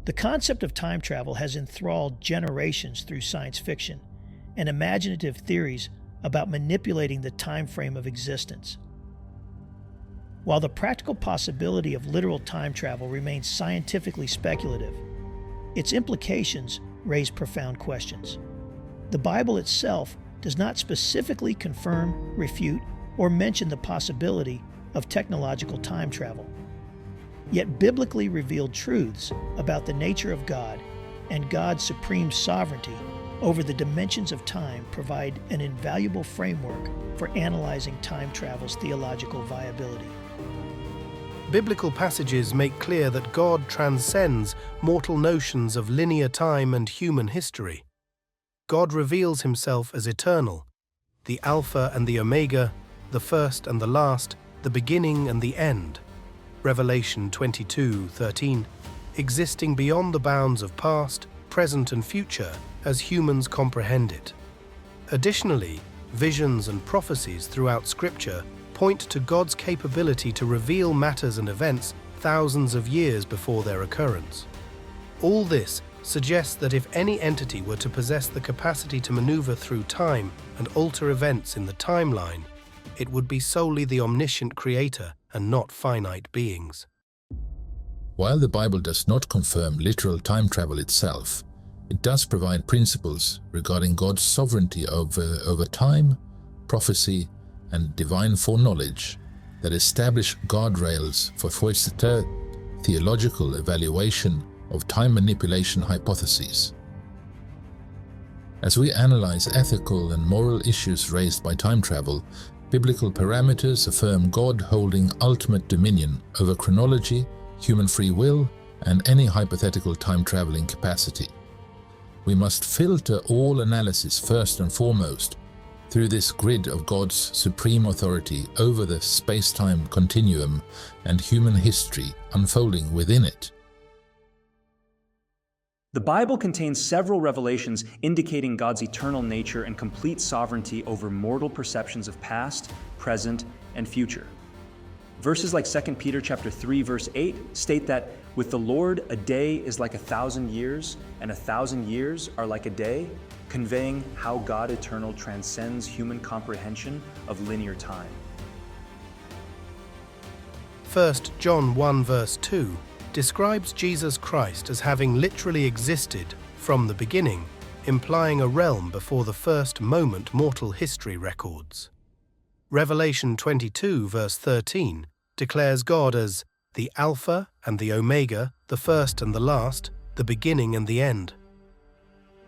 The concept of time travel has enthralled generations through science fiction and imaginative theories about manipulating the time frame of existence. While the practical possibility of literal time travel remains scientifically speculative, its implications raise profound questions. The Bible itself does not specifically confirm, refute, or mention the possibility of technological time travel. Yet biblically revealed truths about the nature of God and God's supreme sovereignty over the dimensions of time provide an invaluable framework for analyzing time travel's theological viability. Biblical passages make clear that God transcends mortal notions of linear time and human history. God reveals himself as eternal, the Alpha and the Omega, the first and the last, the beginning and the end. Revelation 22:13, existing beyond the bounds of past, present and future as humans comprehend it. Additionally, visions and prophecies throughout Scripture point to God's capability to reveal matters and events thousands of years before their occurrence. All this suggests that if any entity were to possess the capacity to maneuver through time and alter events in the timeline, it would be solely the omniscient Creator and not finite beings. While the Bible does not confirm literal time travel itself, it does provide principles regarding God's sovereignty over time, prophecy, and divine foreknowledge that establish guardrails for theological evaluation of time manipulation hypotheses. As we analyze ethical and moral issues raised by time travel, biblical parameters affirm God holding ultimate dominion over chronology, human free will, and any hypothetical time-traveling capacity. We must filter all analysis first and foremost through this grid of God's supreme authority over the space-time continuum and human history unfolding within it. The Bible contains several revelations indicating God's eternal nature and complete sovereignty over mortal perceptions of past, present, and future. Verses like 2 Peter chapter 3, verse 8 state that with the Lord a day is like 1,000 years, and 1,000 years are like a day, conveying how God eternal transcends human comprehension of linear time. 1 John 1 verse 2 describes Jesus Christ as having literally existed from the beginning, implying a realm before the first moment mortal history records. Revelation 22 verse 13 declares God as the Alpha and the Omega, the first and the last, the beginning and the end.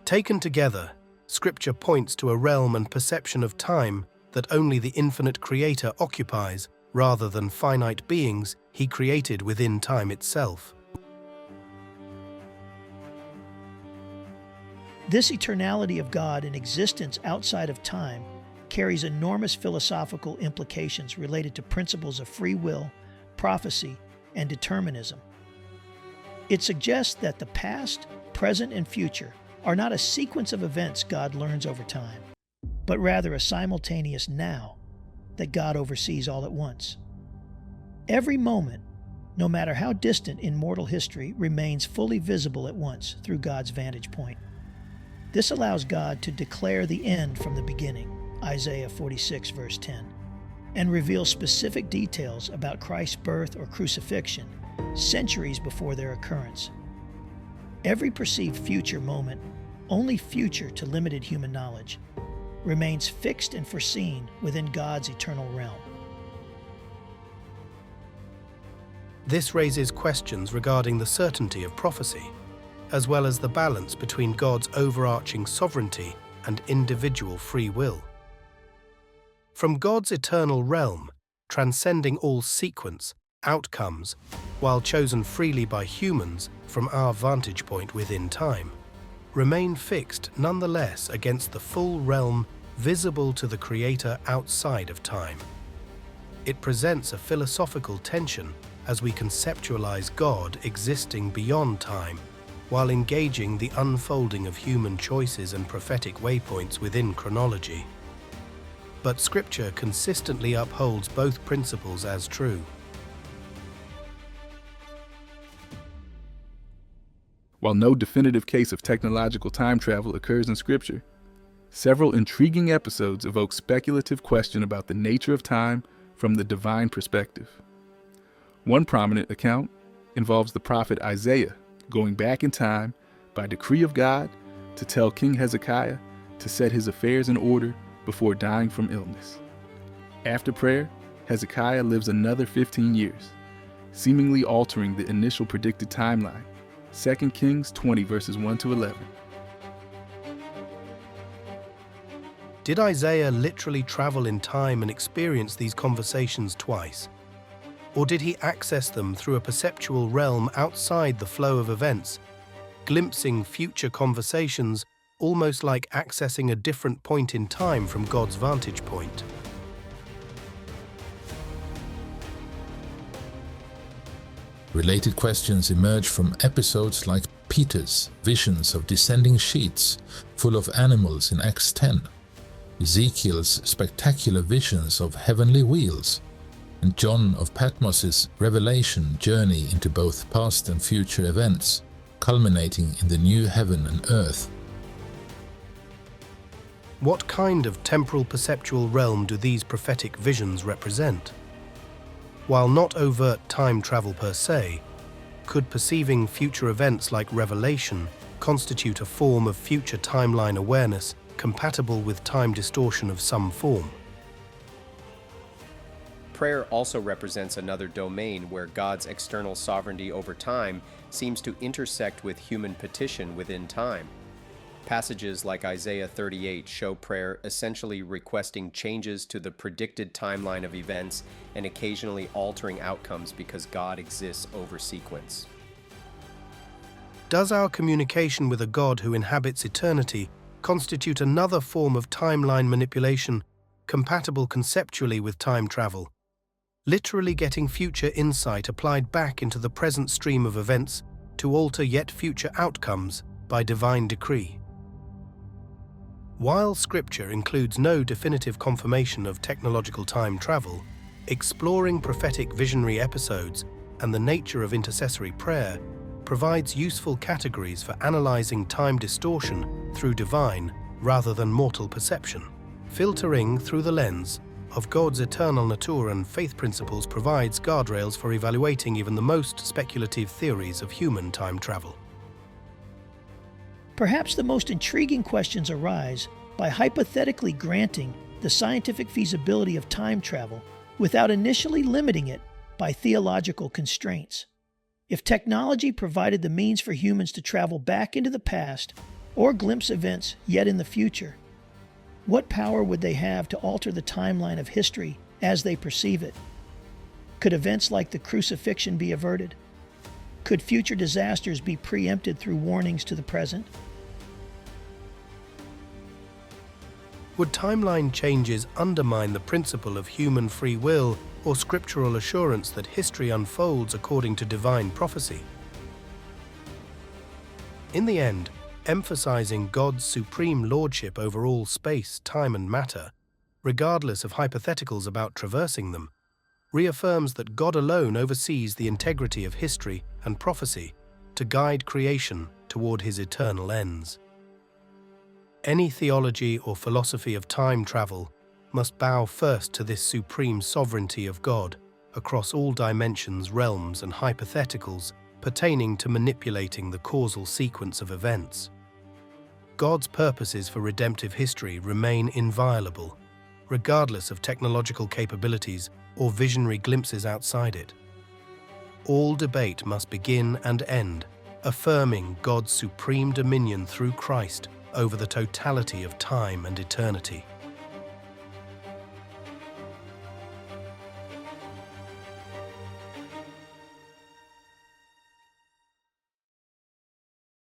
Taken together, Scripture points to a realm and perception of time that only the infinite Creator occupies, rather than finite beings he created within time itself. This eternality of God in existence outside of time carries enormous philosophical implications related to principles of free will, prophecy, and determinism. It suggests that the past, present, and future are not a sequence of events God learns over time, but rather a simultaneous now that God oversees all at once. Every moment, no matter how distant in mortal history, remains fully visible at once through God's vantage point. This allows God to declare the end from the beginning, Isaiah 46 verse 10, and reveal specific details about Christ's birth or crucifixion centuries before their occurrence. Every perceived future moment, only future to limited human knowledge, remains fixed and foreseen within God's eternal realm. This raises questions regarding the certainty of prophecy, as well as the balance between God's overarching sovereignty and individual free will. From God's eternal realm, transcending all sequence, outcomes, while chosen freely by humans from our vantage point within time, remain fixed nonetheless against the full realm visible to the Creator outside of time. It presents a philosophical tension as we conceptualize God existing beyond time, while engaging the unfolding of human choices and prophetic waypoints within chronology. But Scripture consistently upholds both principles as true. While no definitive case of technological time travel occurs in Scripture, several intriguing episodes evoke speculative question about the nature of time from the divine perspective. One prominent account involves the prophet Isaiah going back in time by decree of God to tell King Hezekiah to set his affairs in order before dying from illness. After prayer, Hezekiah lives another 15 years, seemingly altering the initial predicted timeline. 2 Kings 20 verses 1 to 11. Did Isaiah literally travel in time and experience these conversations twice? Or did he access them through a perceptual realm outside the flow of events, glimpsing future conversations almost like accessing a different point in time from God's vantage point? Related questions emerge from episodes like Peter's visions of descending sheets full of animals in Acts 10, Ezekiel's spectacular visions of heavenly wheels, and John of Patmos's revelation journey into both past and future events, culminating in the new heaven and earth. What kind of temporal perceptual realm do these prophetic visions represent? While not overt time travel per se, could perceiving future events like revelation constitute a form of future timeline awareness compatible with time distortion of some form? Prayer also represents another domain where God's external sovereignty over time seems to intersect with human petition within time. Passages like Isaiah 38 show prayer essentially requesting changes to the predicted timeline of events and occasionally altering outcomes because God exists over sequence. Does our communication with a God who inhabits eternity constitute another form of timeline manipulation compatible conceptually with time travel, literally getting future insight applied back into the present stream of events to alter yet future outcomes by divine decree? While Scripture includes no definitive confirmation of technological time travel, exploring prophetic visionary episodes and the nature of intercessory prayer provides useful categories for analyzing time distortion through divine rather than mortal perception. Filtering through the lens of God's eternal nature and faith principles provides guardrails for evaluating even the most speculative theories of human time travel. Perhaps the most intriguing questions arise by hypothetically granting the scientific feasibility of time travel without initially limiting it by theological constraints. If technology provided the means for humans to travel back into the past or glimpse events yet in the future, what power would they have to alter the timeline of history as they perceive it? Could events like the crucifixion be averted? Could future disasters be preempted through warnings to the present? Would timeline changes undermine the principle of human free will or scriptural assurance that history unfolds according to divine prophecy? In the end, emphasizing God's supreme lordship over all space, time, and matter, regardless of hypotheticals about traversing them, reaffirms that God alone oversees the integrity of history and prophecy to guide creation toward his eternal ends. Any theology or philosophy of time travel must bow first to this supreme sovereignty of God across all dimensions, realms, and hypotheticals pertaining to manipulating the causal sequence of events. God's purposes for redemptive history remain inviolable, regardless of technological capabilities or visionary glimpses outside it. All debate must begin and end, affirming God's supreme dominion through Christ over the totality of time and eternity.